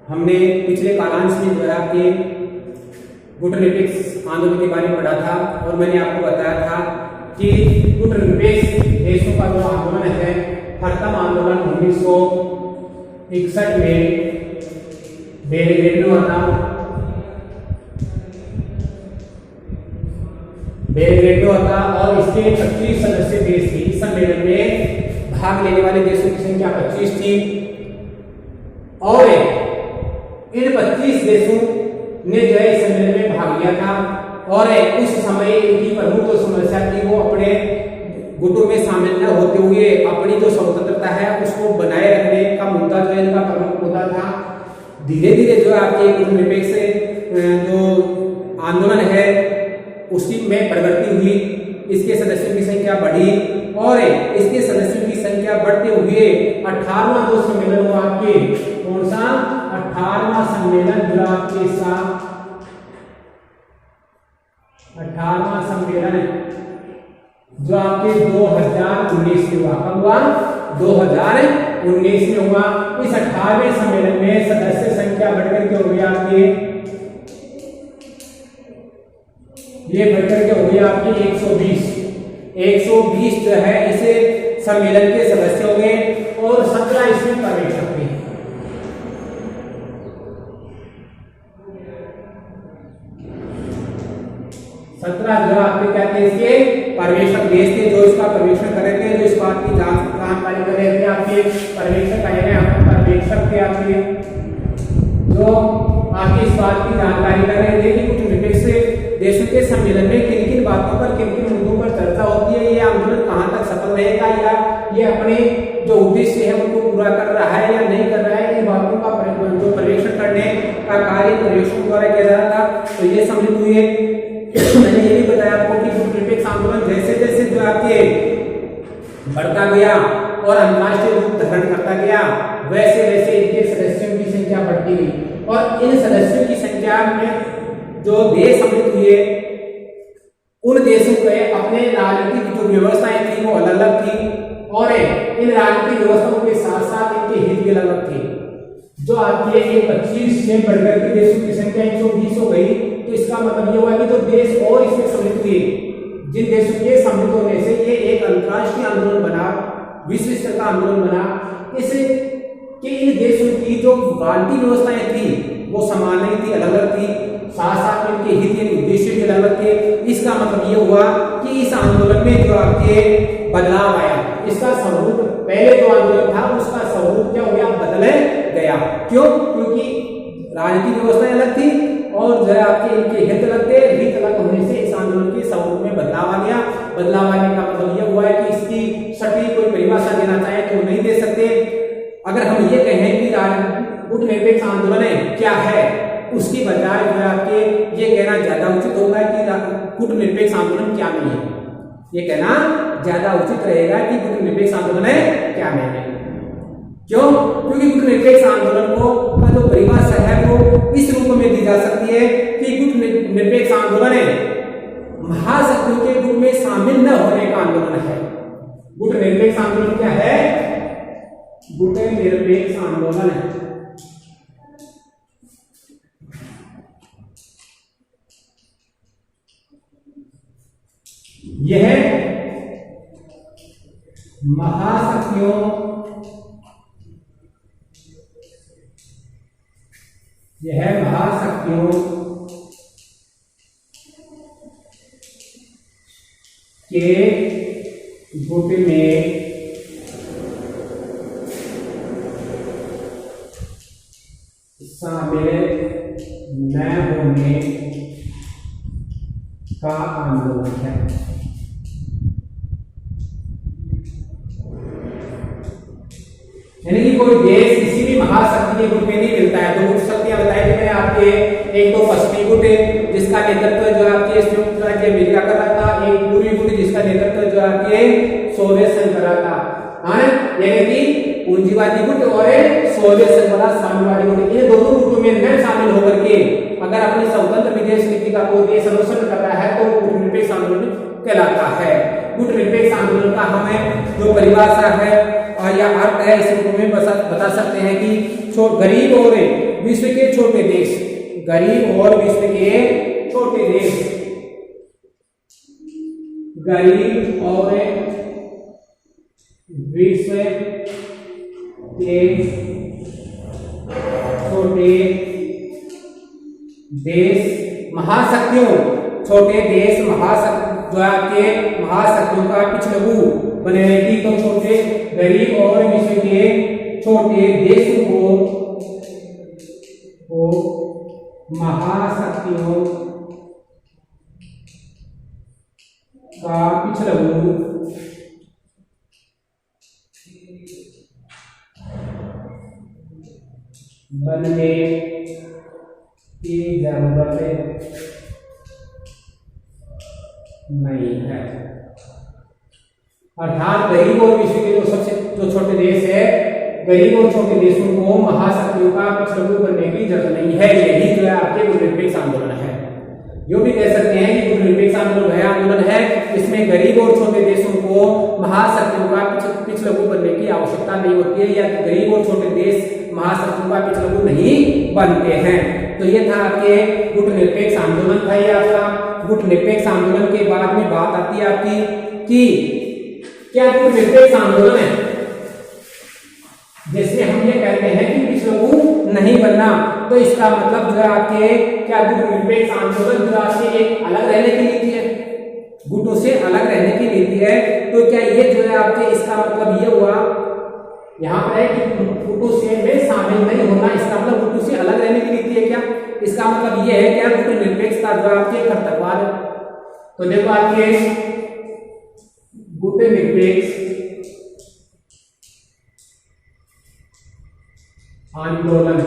हमने पिछले कालांश में जो है आपके गुटनिरपेक्ष आंदोलन के बारे में पढ़ा था और मैंने आपको बताया था कि गुटनिरपेक्ष देशों का जो आंदोलन है, प्रथम आंदोलन 1961 में बेलग्रेड में हुआ था और इसके 25 सदस्य देश थी। इस सम्मेलन में भाग लेने वाले देशों की संख्या 25 थी और इन 25 देशों ने जो है इस सम्मेलन में भाग लिया था और उस समय इनकी प्रमुख जो समस्या थी वो अपने गुटों में शामिल न होते हुए अपनी जो स्वतंत्रता है उसको बनाए रखने का मुद्दा जो है इनका प्रमुख मुद्दा था। धीरे धीरे जो आपके गुटनिरपेक्ष जो आंदोलन है उसकी में प्रगति हुई, इसके सदस्यों की संख्या बढ़ी और इसके सदस्यों की संख्या बढ़ते हुए 18वां जो सम्मेलन हुआ आपके कौन सा 18वां सम्मेलन जो आपके साथ 18वां सम्मेलन जो आपके 2019 में हुआ। कब हुआ? 2019 में हुआ। इस 18वें सम्मेलन में सदस्य संख्या बढ़कर के हो गई आपकी, ये बढ़कर के हो गई आपकी 120 जो है इसे सम्मेलन के सदस्य हो गए और 17 इसमें पर्यवेक्षक थे। 17 जो आपके क्या थे इसके पर्यवेक्षक देश थे जो इसका पर्यवेक्षण कर रहे थे, जो इस बात की जानकारी कर रहे थे। आपके पर्यवेक्षक आए हैं, पर्यवेक्षक थे आपके जो आपकी इस बात की जानकारी कर रहे थे कि गुटनिरपेक्ष देशों के सम्मेलन में किन किन बातों पर किन किन मुद्दों पर चर्चा होती है, ये आंदोलन कहां तक सफल रहेगा या ये अपने जो उद्देश्य है उनको पूरा कर रहा है या नहीं कर रहा है, इन बातों का जो पर्यवेक्षण करने का कार्य पर्यवेक्षण द्वारा किया जा रहा था। तो ये सम्मिलित हुए। मैंने ये भी बताया आपको कि गुटनिरपेक्ष आंदोलन जैसे जैसे जो आपके बढ़ता गया और अंतर्राष्ट्रीय रूप धारण करता गया वैसे वैसे इनके सदस्यों की संख्या बढ़ती गई और इन सदस्यों की संख्या में जो देश सम्मिलित हुए उन देशों के अपने राजनीतिक जो व्यवस्थाएं थी वो अलग अलग थी और इन राजनीतिक व्यवस्थाओं के साथ साथ इनके हित भी अलग अलग थे। जो आपके 25 से बढ़कर के देशों की संख्या 120 हो गई, तो इसका मतलब ये हुआ कि जो देश और इसमें सम्मिलित हुए, जिन देशों के सम्मिलित होने से ये एक अंतर्राष्ट्रीय आंदोलन बना, विश्व स्तर का आंदोलन बना। इससे कि इन देशों की जो राजनीतिक व्यवस्थाएं थी वो समान नहीं थी, अलग अलग थी, साथ साथ में इनके हित यानी उद्देश्य भी अलग अलग थे। इसका मतलब ये हुआ कि इस आंदोलन में जो आपके बदलाव आया, इसका स्वरूप पहले जो आंदोलन था उसका स्वरूप क्या हो गया, बदल गया। क्यों? क्योंकि राजनीतिक व्यवस्थाएं अलग थी और जो है आपके इनके हित अलग थे, हित अलग होने से इस आंदोलन के स्वरूप में बदलाव आ गया। बदलाव आने का मतलब ये हुआ है कि इसकी सटीक कोई परिभाषा देना चाहे तो नहीं दे सकते। अगर हम ये कहें कि गुटनिरपेक्ष आंदोलन क्या है, उसकी बजाय जो है आपके ये कहना ज्यादा उचित होगा कि गुटनिरपेक्ष आंदोलन क्या नहीं है। ये कहना ज्यादा उचित रहेगा कि गुटनिरपेक्ष आंदोलन क्या नहीं है। क्यों? क्योंकि गुटनिरपेक्ष आंदोलन को का जो परिभाषा है वो इस रूप में दी जा सकती है कि गुटनिरपेक्ष आंदोलन महाशक्तियों के गुट में शामिल न होने का आंदोलन है। गुटनिरपेक्ष आंदोलन क्या है? गुटनिरपेक्ष आंदोलन है यह महाशक्तियों के गुट में शामिल न होने का आंदोलन है। यानी कि कोई देश किसी भी महाशक्ति के गुट में नहीं मिलता है। तो गुट शक्तियां बताई थी मैंने आपके, एक तो पश्चिमी गुट जिसका नेतृत्व जो आपके संयुक्त राज्य अमेरिका कर रहा था, एक पूर्वी गुट जिसका नेतृत्व जो आपके सोवियत संघ कर रहा था। यानी कि पूंजीवादी गुट और सोवियत संघ वाला साम्यवादी गुट, ये दोनों गुटों में न शामिल होकर के अगर अपनी स्वतंत्र विदेश नीति का कोई देश अनुसरण कर रहा है तो गुटनिरपेक्ष आंदोलन कहलाता है। गुटनिरपेक्ष आंदोलन का हमें जो परिभाषा है या अर्थ है इस रूप में बता सकते हैं कि गरीब और विश्व के छोटे देश, गरीब और विश्व के छोटे देश, गरीब और विश्व के छोटे देश महाशक्तियों, छोटे देश महाशक्ति जो आपके महाशक्तियों का पिछलगु बनेगी। तो छोटे गरीब और विश्व के छोटे देशों को महाशक्तियों का पिछलगु बनने की जरूरत नहीं है। अर्थात गरीब और विश्व के जो छोटे देश है, गरीब और छोटे देशों को महाशक्तियों का पिछलगु बनने की जरूरत नहीं है। यही जो है आपके गुटनिरपेक्ष आंदोलन है। जो भी कह सकते हैं कि गुटनिरपेक्ष आंदोलन है, इसमें गरीब और छोटे देशों को महाशक्तियों का पिछलगु बनने की आवश्यकता नहीं होती है, या गरीब और छोटे देश महाशक्तियों का पिछलगु नहीं बनते हैं। तो ये था आपके गुटनिरपेक्ष आंदोलन था। ये आपका गुटनिरपेक्ष आंदोलन के बाद में बात आती है आपकी कि क्या गुटनिरपेक्ष आंदोलन है जिसमें हम ये कहते हैं कि पिछलगु नहीं बनना, तो इसका मतलब जो है आपके क्या गुटनिरपेक्ष आंदोलन जो आपके एक अलग रहने की नीति है, गुटों से अलग रहने की नीति है। तो क्या ये जो है आपके इसका मतलब ये हुआ यहाँ पर है कि गुटों से में शामिल नहीं होना, इसका मतलब गुटों से अलग रहने की नीति है क्या? इसका मतलब ये है क्या गुटनिरपेक्षता जो आपके कर्तव्यवाद है। तो देखो आपके गुटनिरपेक्ष आंदोलन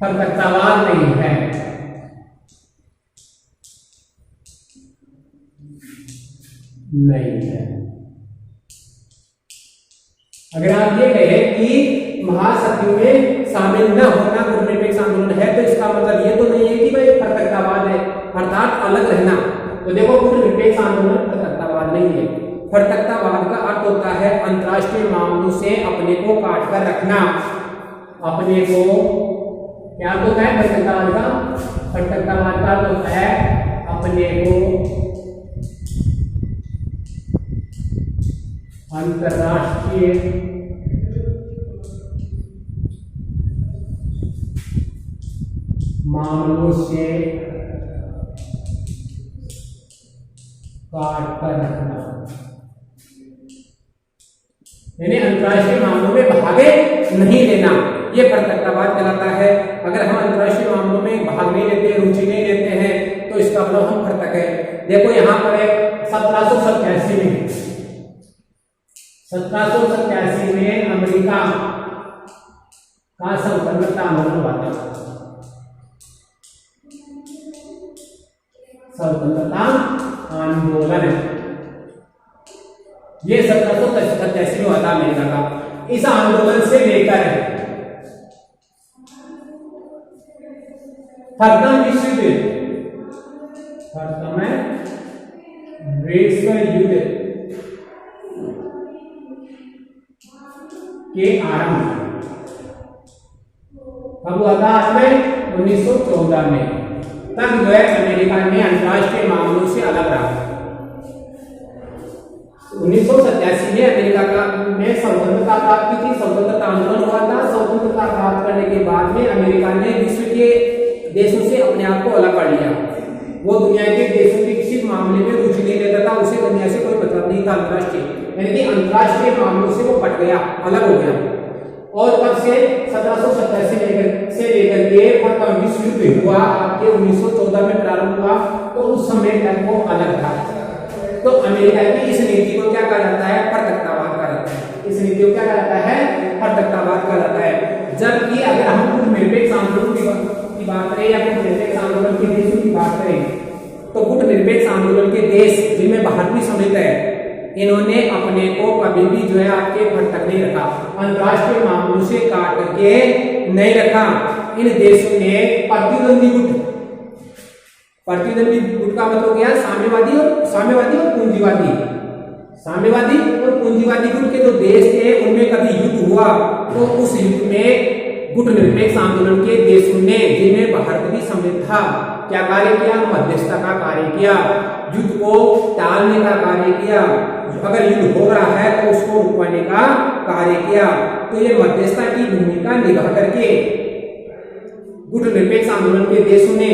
कर्तव्यवाद नहीं है, नहीं है। अगर आप ये कहें कि महाशक्तियों में शामिल न होना गुटनिरपेक्ष आंदोलन है, तो इसका मतलब ये तो नहीं है कि भाई कर्तव्यवाद है, अर्थात अलग रहना। तो देखो गुटनिरपेक्ष आंदोलन कर्तव्यवाद नहीं है। कर्तव्यवाद का अर्थ होता है अंतर्राष्ट्रीय मामलों से अपने को काट कर रखना। अपने को क्या होता है कर्तव्यवाद का? कर्तव्यवाद का अर्थ होता है अपने को अंतर्राष्ट्रीय मामलों से काट कर रखना, यानी अंतर्राष्ट्रीय मामलों में भागे नहीं लेना, ये कर्तव्यवाद कहलाता है। अगर हम अंतर्राष्ट्रीय मामलों में भाग नहीं लेते, रुचि नहीं लेते हैं, तो इसका मतलब हम कर्तव्य है। देखो यहाँ पर 1787 में अमेरिका का स्वतंत्रता आंदोलन हुआ था। स्वतंत्रता आंदोलन ये 1787 में हुआ था अमेरिका का। इस आंदोलन से लेकर प्रथम विश्व युद्ध के आरंभ कब हुआ था? 1914 में। तब जो है अमेरिका ने अंतर्राष्ट्रीय मामलों से अलग रहा। 1987 में अमेरिका ने स्वतंत्रता प्राप्त की थी, स्वतंत्रता आंदोलन हुआ था। स्वतंत्रता प्राप्त करने के बाद में अमेरिका ने विश्व के देशों से अपने आप को अलग कर लिया। वो दुनिया के देशों के किसी मामले में रुचि नहीं लेता था, उसे दुनिया से कोई मतलब नहीं था अंतर्राष्ट्रीय, यानी कि अंतर्राष्ट्रीय मामलों से वो पट गया, अलग हो गया। और तब से 1787 से लेकर के प्रथम विश्व युद्ध हुआ आपके 1914 में प्रारंभ हुआ, तो उस समय तक वो अलग था। तो अमेरिका की इस नीति को क्या कहा जाता है? प्रत्यक्षवाद कहा जाता है। इस नीति को क्या कहा जाता है? प्रत्यक्षवाद कहा जाता है। जबकि अगर हम गुटनिरपेक्ष आंदोलन की बात करें या गुटनिरपेक्ष आंदोलन के देशों की बात करें, तो गुटनिरपेक्ष आंदोलन के देश जिनमें भारत भी सम्मिलित है, इन्होंने अपने को कभी भी जो है आपके भटक नहीं रखा, अंतर्राष्ट्रीय मामलों से काट करके नहीं रखा। इन देशों ने प्रतिद्वंदी गुट का मतलब क्या? साम्यवादी और पूंजीवादी। साम्यवादी और पूंजीवादी गुट के जो देश थे उनमें कभी युद्ध हुआ तो उस युद्ध में गुट निरपेक्ष आंदोलन के देशों ने, जिनमें भारत भी सम्मिलित था, क्या कार्य किया? मध्यस्थता का कार्य किया, युद्ध को टालने का कार्य किया, अगर युद्ध हो रहा है तो उसको रुकवाने का कार्य किया। तो ये मध्यस्थता की भूमिका निभा करके गुट निरपेक्ष आंदोलन के देशों ने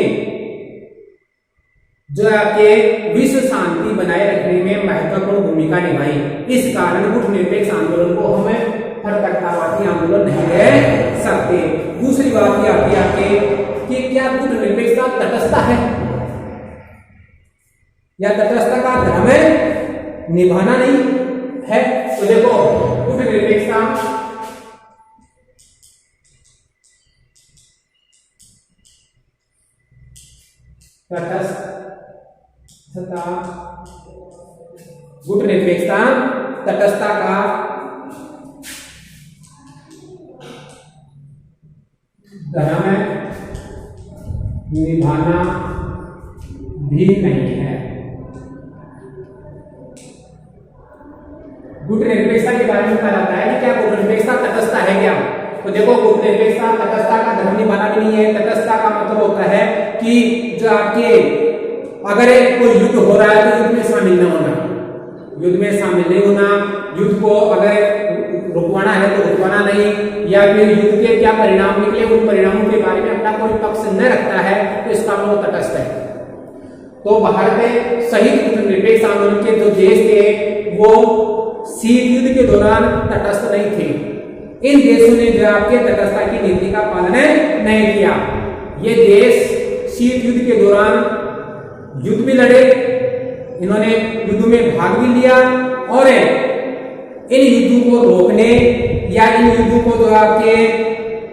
जो आपके विश्व शांति बनाए रखने में महत्वपूर्ण भूमिका निभाई। इस कारण गुट निरपेक्ष आंदोलन को हमें फरकट्टावादी आंदोलन नहीं कह सकते। दूसरी बात ये आती है कि क्या गुट निरपेक्षता तटस्थता है या तटस्थता का धर्म निभाना नहीं है? तो देखो, गुट निरपेक्षता तटस्थता, गुट निरपेक्षता तटस्थता का धर्म निभाना भी नहीं है। गुट निरपेक्षता के बारे में कहा जाता है कि क्या गुट निरपेक्षता तटस्थता है क्या? तो देखो, गुट निरपेक्षता तटस्थता का धर्म निभाना भी नहीं है। तटस्थता का मतलब होता है कि जो आपके अगर कोई युद्ध हो रहा है तो युद्ध में शामिल न होना, युद्ध में शामिल नहीं होना, युद्ध को अगर रुकवाना है तो रुकवाना नहीं, या फिर युद्ध के क्या परिणाम निकले उन परिणामों के बारे में अपना कोई पक्ष न रखता है, तो इसका मतलब तटस्थ है। तो भारत में शहीद गुट निरपेक्ष आंदोलन के जो देश थे वो शीत युद्ध के दौरान तटस्थ नहीं थे। इन देशों ने जो आपके तटस्थता की नीति का पालन नहीं किया। ये देश शीत युद्ध के दौरान युद्ध भी लड़े, इन्होंने युद्ध में भाग भी लिया और इन युद्धों को रोकने या इन युद्धों को जो आपके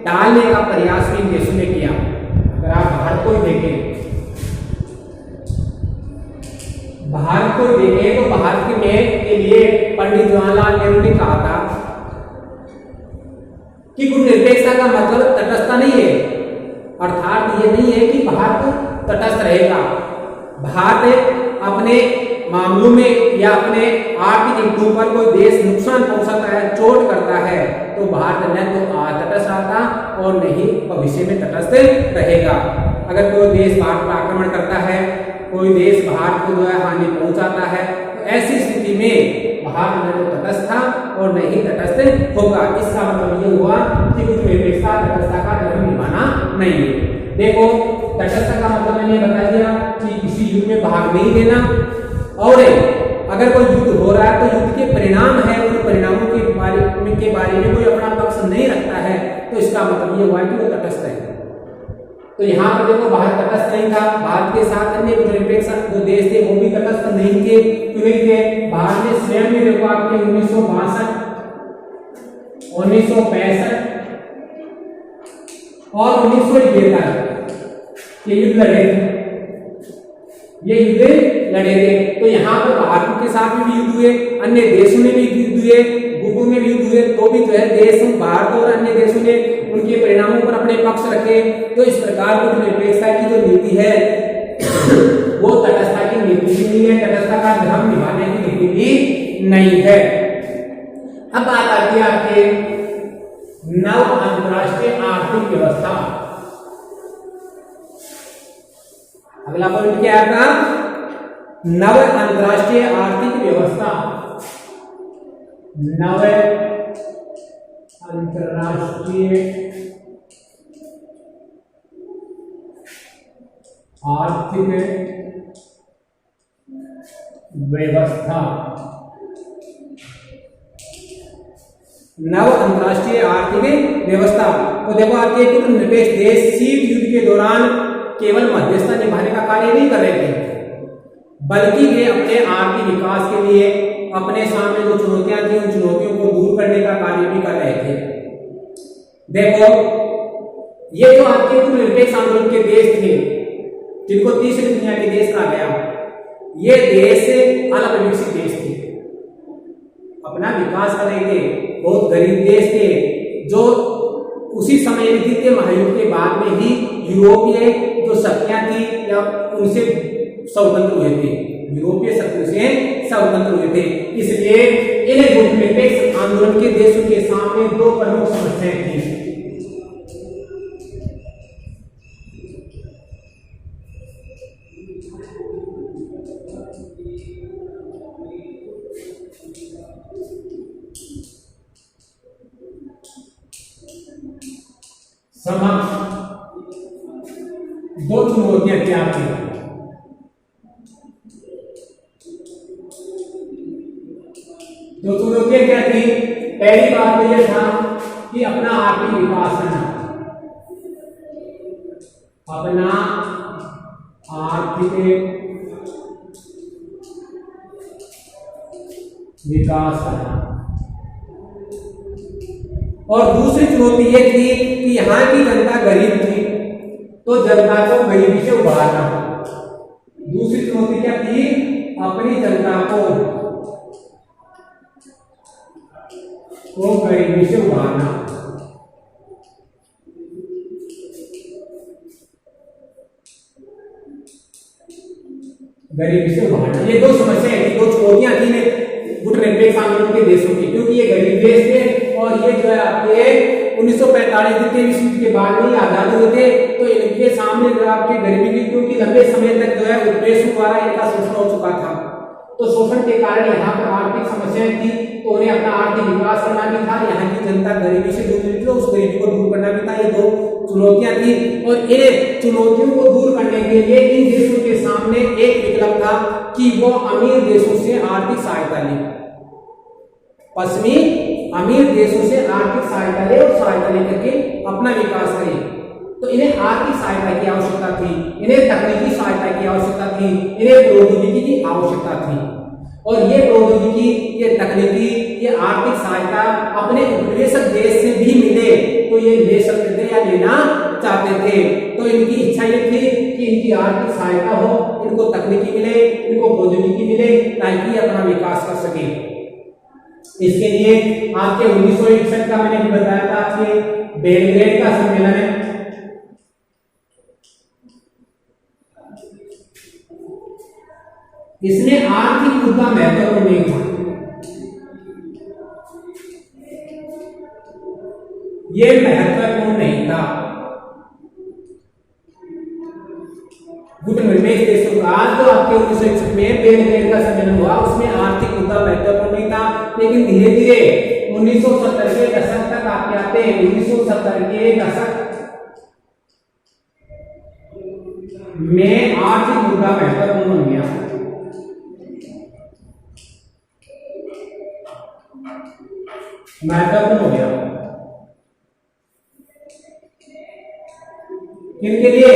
टालने का प्रयास भी इन देशों ने किया। अगर आप भारत को देखें, भारत को देखें तो भारत में के लिए पंडित जवाहरलाल नेहरू ने कहा था कि गुट निरपेक्षता का मतलब तटस्थता नहीं है, अर्थात ये नहीं है कि भारत तटस्थ रहेगा। भारत अपने मामलों में या अपने आर्थिक हितों पर कोई देश नुकसान पहुंचाता है, चोट करता है, तो भारत न तो तटस्थ रहता और न ही भविष्य में तटस्थ रहेगा। अगर कोई देश भारत पर आक्रमण करता है, कोई देश भारत को जो है हानि पहुंचाता है, तो ऐसी स्थिति में भारत न तो तटस्थ था और न ही तटस्थ होगा। इसका मतलब ये हुआ कि गुट निरपेक्षता तटस्थता का धर्म निभाना नहीं है। देखो, तटस्थता का मतलब मैंने बता दिया कि किसी युद्ध में भाग नहीं लेना, और अगर कोई युद्ध हो रहा है तो युद्ध के परिणाम है, उन परिणामों के बारे में कोई अपना पक्ष नहीं रखता है, तो इसका मतलब ये हुआ कि वो तटस्थ है। तो यहाँ पर देखो, भारत तटस्थ नहीं था। भारत के साथ अन्य गुट निरपेक्ष जो देश थे वो भी तटस्थ नहीं थे, क्योंकि भारत ने स्वयं भी देखो आपके 1962, 1965 और 1971 ये युद्ध लड़े थे, ये युद्ध लड़े थे। तो यहाँ पर भारत के साथ में भी युद्ध हुए, अन्य देशों में भी युद्ध हुए, गुटों में भी युद्ध हुए, तो भी जो है देश भारत और अन्य देशों ने उनके परिणामों पर अपने पक्ष रखे। तो इस प्रकार गुट निरपेक्षता की जो नीति है वो तटस्थता की नीति भी नहीं है, तटस्थता का धर्म निभाने की नीति भी नहीं है। अब बात आती है आपके नव अंतरराष्ट्रीय आर्थिक व्यवस्था। अगला पॉइंट क्या है आपका? नव अंतरराष्ट्रीय आर्थिक व्यवस्था। नव अंतरराष्ट्रीय आर्थिक व्यवस्था। नव अंतरराष्ट्रीय आर्थिक व्यवस्था। तो देखो, आपके गुट निरपेक्ष देश शीत युद्ध के दौरान केवल मध्यस्थता निभाने का कार्य नहीं कर रहे थे, बल्कि वे अपने आर्थिक विकास के लिए अपने सामने जो चुनौतियां थी उन चुनौतियों को दूर करने का कार्य भी कर रहे थे। देखो, ये जो आपके गुट निरपेक्ष आंदोलन के देश थे, जिनको तीसरी दुनिया के देश कहा गया, ये देश अल्प विकसित देश थे, अपना विकास कर रहे थे, बहुत गरीब देश थे, जो उसी समय में द्वितीय महायुद्ध के बाद में ही यूरोपीय जो शक्तियां थी या उनसे स्वतंत्र हुए थे। यूरोपीय शक्तियों से स्वतंत्र हुए थे। इसलिए इन्हें गुटनिरपेक्ष आंदोलन के देशों के सामने दो प्रमुख समस्याएं थी। दो चुनौतियां थी आपकी। दो चुनौतियां क्या थी? पहली बात तो यह था कि अपना आर्थिक विकास करना, अपना आर्थिक विकास करना। और दूसरी चुनौती यह थी कि यहाँ की जनता गरीब थी, तो जनता को गरीबी से उबारना। दूसरी चुनौती क्या थी? अपनी जनता को गरीबी से उबारना। गरीबी से उबारना, ये दो समस्याएं थी, दो चुनौतियां थी गुटनिरपेक्ष आंदोलन के देशों की, क्योंकि ये गरीब देश थे और ये जो है आपके 1945 के बाद में आजाद हुए थे, तो इनके सामने जो आपकी गरीबी की, क्योंकि लंबे समय तक जो है उपनिवेशों द्वारा इनका शोषण हो चुका था, तो शोषण के कारण यहाँ पर आर्थिक समस्याएं थी, तो उन्हें अपना आर्थिक विकास करना भी था, यहाँ की जनता गरीबी से जूझ रही थी, उस गरीबी को दूर करना भी था। ये दो चुनौतियां थी और इन चुनौतियों को दूर करने के लिए इन देशों के सामने एक विकल्प था कि वो अमीर देशों से आर्थिक सहायता ले, पश्चिमी अमीर देशों से आर्थिक सहायता ले और सहायता लेकर के अपना विकास करे। तो इन्हें आर्थिक सहायता की आवश्यकता थी, इन्हें तकनीकी सहायता की आवश्यकता थी, इन्हें प्रौद्योगिकी की आवश्यकता थी, और ये प्रौद्योगिकी, ये तकनीकी, ये आर्थिक सहायता अपने उपनिवेशक देश से भी मिले तो ये ले सकते थे या लेना चाहते थे। तो इनकी इच्छा ये थी कि इनकी आर्थिक सहायता हो, इनको तकनीकी मिले, इनको प्रौद्योगिकी मिले, ताकि अपना विकास कर सके। इसके लिए आपके 1961 का मैंने भी बताया था, आपके बेलग्रेड का सम्मेलन है, इसमें आर्थिक मुद्दा महत्वपूर्ण नहीं था, ये महत्वपूर्ण नहीं था। गुटनिरपेक्ष देशों का आज जो आपके 1961 में बेलग्रेड का सम्मेलन हुआ, उसमें आर्थिक मुद्दा महत्वपूर्ण नहीं था, लेकिन धीरे धीरे 1970 के दशक तक आते आते 1970 के दशक में आर्थिक मुद्दा महत्वपूर्ण हो गया। महत्वपूर्ण हो गया किनके लिए?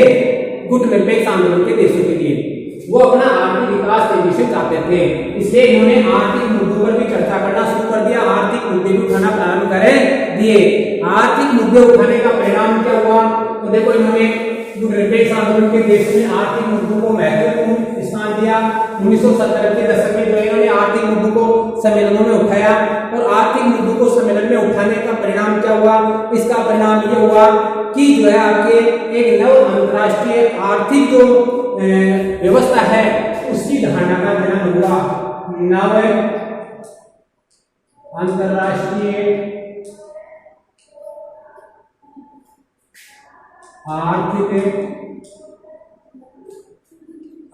गुटनिरपेक्ष आंदोलन के देशों के लिए। वो अपना आर्थिक विकास तेजी से चाहते थे, इसलिए इन्होंने आर्थिक मुद्दों पर भी चर्चा करना शुरू कर दिया, आर्थिक मुद्दे भी उठाना प्रारंभ कर दिए। आर्थिक मुद्दे उठाने का परिणाम क्या हुआ? तो देखो, इन्होंने गुटनिरपेक्ष आंदोलन के देशों में आर्थिक मुद्दों को महत्वपूर्ण स्थान दिया। 1970 के दशक में जो इन्होंने आर्थिक मुद्दों को सम्मेलनों में उठाया, और आर्थिक मुद्दों को सम्मेलन में उठाने का परिणाम क्या हुआ? इसका परिणाम ये हुआ कि जो है आपके एक नव अंतरराष्ट्रीय आर्थिक जो व्यवस्था है उसकी धारणा का जन्म हुआ। नव अंतरराष्ट्रीय आर्थिक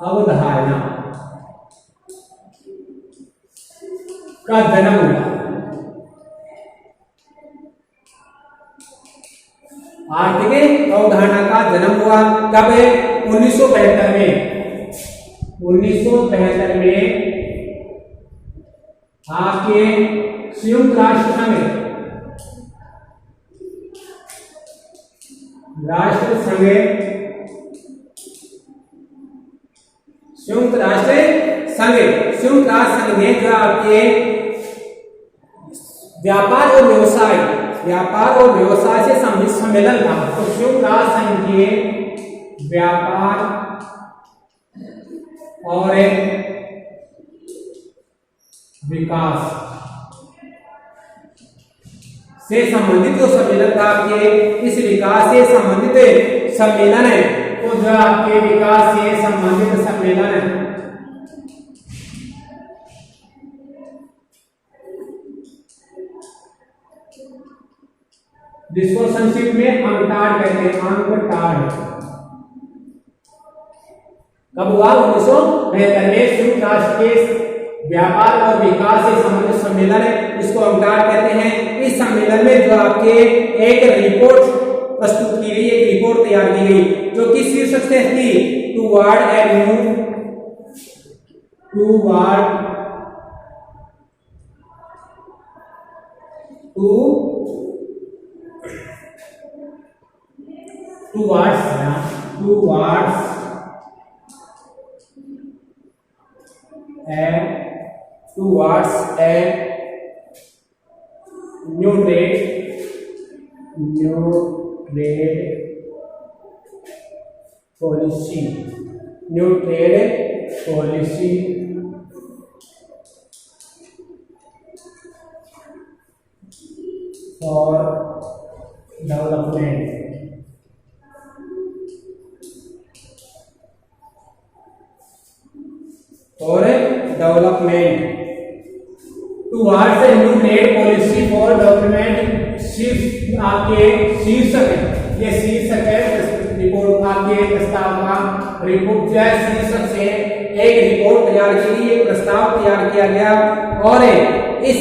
अवधारणा का जन्म हुआ। आर्थिक अवधारणा का जन्म हुआ कब? 1975 में। 1975 में आपके संयुक्त राष्ट्र संघ संयुक्त राष्ट्र संघ ने जो आपके व्यापार और व्यवसाय से संबंधित सम्मेलन था। तो संयुक्त राष्ट्र संघ के व्यापार और विकास से संबंधित जो सम्मेलन था आपके, इस विकास से संबंधित सम्मेलन है, तो जो आपके विकास से संबंधित सम्मेलन जिसको संक्षिप्त में अंकटाड कहते हैं, अंकटाड। कब हुआ? 1972 में संयुक्त राष्ट्र के व्यापार और विकास से संबंधित सम्मेलन है, इसको अंकटाड कहते हैं। इस सम्मेलन में जो आपके एक रिपोर्ट प्रस्तुत की गई, एक रिपोर्ट तैयार की गई, जो कि शीर्षक से थी toward a new trade policy for development। Towards a new trade policy for development, आपके शीर्षक है, ये शीर्षक है रिपोर्ट, आपके प्रस्ताव का रिपोर्ट जो है शीर्षक से एक रिपोर्ट तैयार की गई, एक प्रस्ताव तैयार किया गया और इस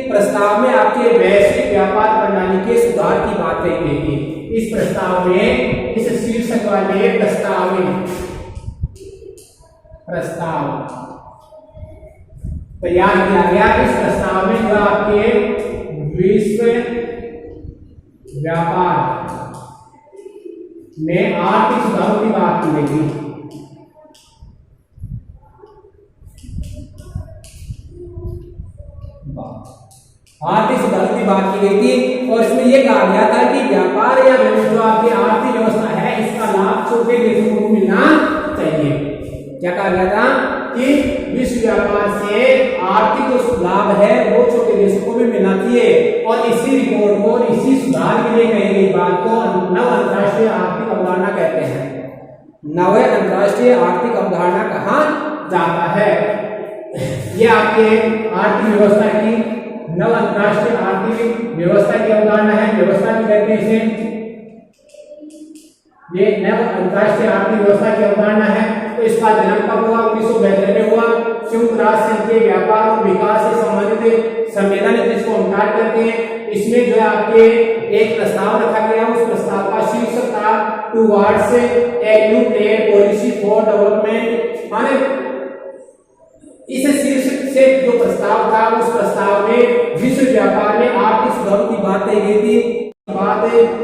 प्रस्ताव में आपके वैश्विक व्यापार प्रणाली के सुधार की बात कही गई थी। इस प्रस्ताव में, इस शीर्षक वाले प्रस्ताव तैयार किया गया। इस प्रस्ताव में जो आपके विश्व व्यापार में आर्थिक सुधारों की बात की गई थी। आर्थिक सुधारों की बात की गई थी और इसमें यह कहा गया था कि व्यापार या जो आपकी आर्थिक व्यवस्था है, इसका लाभ छोटे देशों को मिलना चाहिए। क्या कहा गया था कि विश्व व्यापार से आर्थिक जो लाभ है वो छोटे देशों को भी मिलना चाहिए। और इसी रिपोर्ट को, इसी सुधार के लिए कही गई बात को नव अंतर्राष्ट्रीय आर्थिक अवधारणा कहते हैं। नव अंतर्राष्ट्रीय आर्थिक अवधारणा कहा जाता है। यह आपके आर्थिक व्यवस्था की, नव अंतर्राष्ट्रीय आर्थिक व्यवस्था की अवधारणा है। व्यवस्था भी कहते हैं इसे, ये नव अंतर्राष्ट्रीय आर्थिक व्यवस्था की अवधारणा है। तो इसका जन्म कब हुआ? 1972 में हुआ। संयुक्त राष्ट्र संघ के व्यापार और विकास से संबंधित सम्मेलन है, जिसको अंकटाड कहते हैं। इसमें जो है आपके एक प्रस्ताव रखा गया, उस प्रस्ताव का शीर्षक था towards a new trade policy for development. माने इस शीर्षक से जो प्रस्ताव था, उस प्रस्ताव में विश्व व्यापार में आर्थिक सुधारों की बात कही गई थी। बात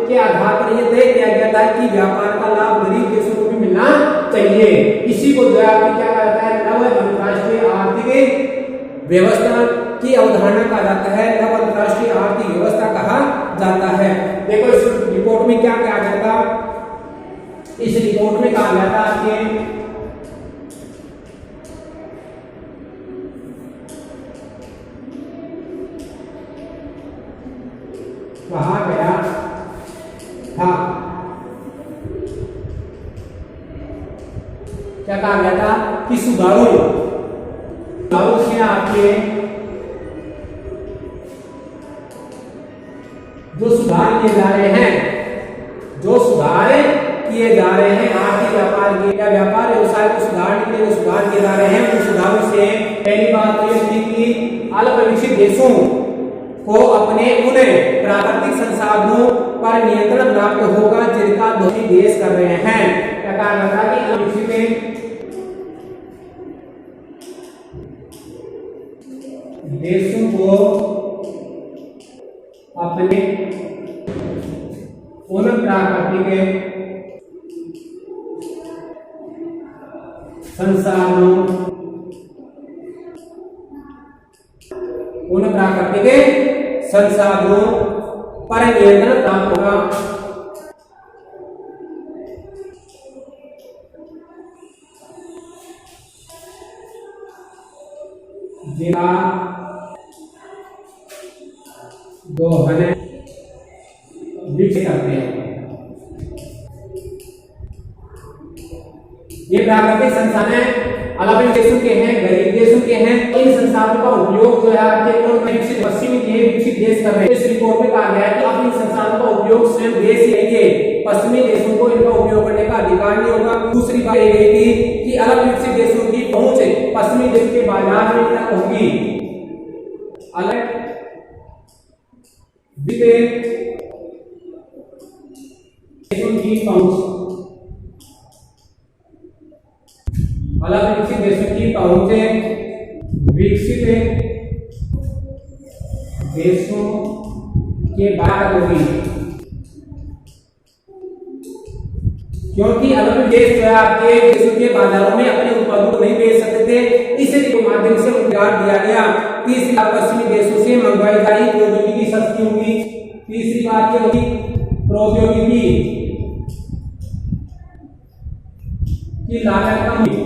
के आधार पर यह तय किया गया था कि व्यापार का लाभ गरीब देशों को भी मिलना चाहिए। इसी को जो है क्या कहता है? नव अंतर्राष्ट्रीय आर्थिक व्यवस्था की अवधारणा कहा जाता है, नव अंतर्राष्ट्रीय आर्थिक व्यवस्था कहा जाता है। देखो इस रिपोर्ट में क्या कहा गया था? इस रिपोर्ट में कहा गया था कि कहा गया था, क्या कहा गया था कि सुधारों से आपके जो सुधार किए जा रहे हैं, आर्थिक व्यापार के या व्यापार व्यवसाय को सुधारने के लिए जो सुधार किए जा रहे हैं, उन सुधारों से पहली बात तो यह थी कि अल्प विकसित देशों को अपने उन प्राकृतिक संसाधनों पर नियंत्रण प्राप्त होगा जिनका दोषी देश कर रहे हैं। क्या कहा गया था कि विकसित देशों को अपने उन प्राकृतिक संसाधनों, उन प्राकृतिक संसाधनों पर नियंत्रण प्राप्त होगा जिनका दोहन विकसित करते हैं। ये प्राकृतिक संसाधन अलग देशों के हैं, गरीब देशों के हैं। इन संसाधनों का उपयोग जो है आपके विकसित पश्चिमी विकसित देश कर रहे हैं। इस रिपोर्ट में कहा गया है कि अब इन संसाधनों का उपयोग स्वयं देश ही करेंगे, पश्चिमी देशों को इनका उपयोग करने का अधिकार नहीं होगा। दूसरी बात यह गई थी कि अलग विकसित देशों की पहुंच पश्चिमी देश के बाजार में तक होगी। अलग देशों की पहुंच, अलग विकसित देशों की पहुंच विकसित देशों के बाहर होगी, क्योंकि अलग देश जो है आपके देशों के बाजारों में अपने उत्पादों को नहीं बेच सकते थे। इसी माध्यम से उद्गार दिया गया। तीसरी बात, पश्चिमी देशों से मंगवाई जाई प्रौद्योगिकी सस्ती होगी। तीसरी बात क्या होगी, प्रौद्योगिकी की लागत कम होगी।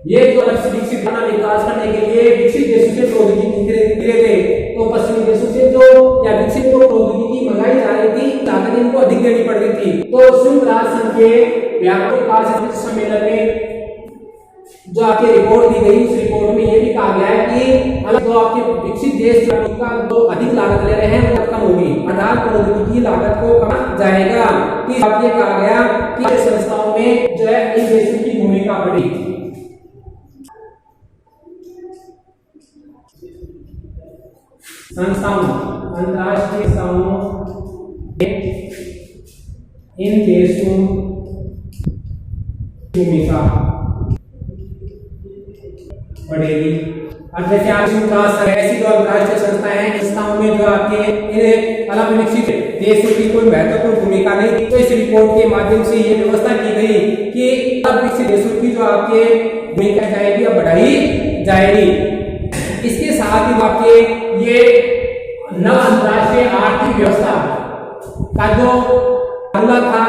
ये जो लक्ष्य विकसित करना, विकास करने के लिए विकसित देशों से प्रौद्योगिकी धीरे थे, तो पश्चिमी देशों से जो या विकसित जो प्रौद्योगिकी मंगाई जा रही थी, लागत इनको अधिक देनी पड़ रही थी। तो संयुक्त राष्ट्र संघ के व्यापक विकास सम्मेलन में जो आपकी रिपोर्ट दी गई, उस रिपोर्ट में ये भी कहा गया है कि अलग जो आपके विकसित देश का जो अधिक लागत ले रहे हैं वो कम होगी, अर्थात प्रौद्योगिकी लागत को कम जाएगा। कि आपके कहा गया कि संस्थाओं में जो है इन देशों की भूमिका बढ़ी। संस्थाओं, अंतरराष्ट्रीय संस्थाओं इन देशों की भूमिका बढ़ेगी। अब जैसे आप ऐसी जो अंतरराष्ट्रीय संस्थाएं हैं, संस्थाओं में जो आपके अलग विकसित देशों की कोई महत्वपूर्ण भूमिका नहीं थी। तो इस रिपोर्ट के माध्यम से ये व्यवस्था की गई कि अलग विकसित देशों की जो आपके भूमिका जाएगी और बढ़ाई जाएगी। इसके साथ ही आपके ये नव अंतरराष्ट्रीय आर्थिक व्यवस्था का जो मामला था,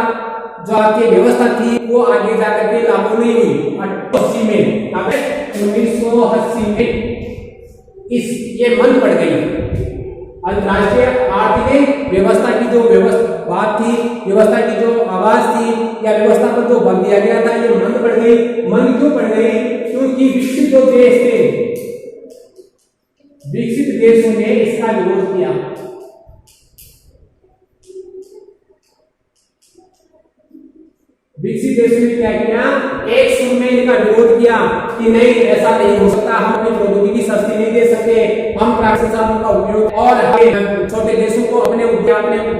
जो आपकी व्यवस्था थी, वो आगे जाकर के लागू नहीं हुई। 1980 में 1980 में ये बंद पड़ गई। अंतरराष्ट्रीय आर्थिक व्यवस्था की जो बात थी, व्यवस्था की जो आवाज थी या व्यवस्था पर जो बल दिया गया था, ये बंद पड़ गई। बंद क्यों पड़ गई? क्योंकि विकसित जो देश थे, विकसित देशों ने इसका विरोध किया। विकसित देशों ने क्या किया? एक सुर में इनका विरोध किया कि नहीं, ऐसा नहीं हो सकता, हम अपनी प्रौद्योगिकी सस्ती नहीं दे सकते, हम प्राकृतिक संसाधनों का उपयोग और छोटे देशों को अपने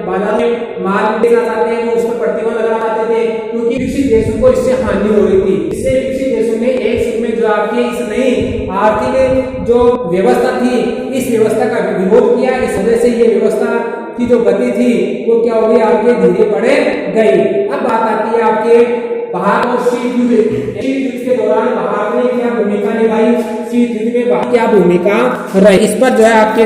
बाजार में माल देना चाहते हैं, वो उस पर प्रतिबंध लगाना चाहते थे, क्योंकि विकसित देशों को इससे हानि हो रही थी। इससे विकसित देशों ने एक सुर में जो आपके इस नई आर्थिक जो व्यवस्था थी, इस व्यवस्था का विरोध किया। इस वजह से ये व्यवस्था की जो गति थी वो क्या हो गई? आपके धीरे पड़े गई। अब बात आती है आपके भारत और शीत युद्ध के दौरान भारत ने क्या भूमिका निभाई, शीत युद्ध में क्या भूमिका रही, इस पर जो है आपके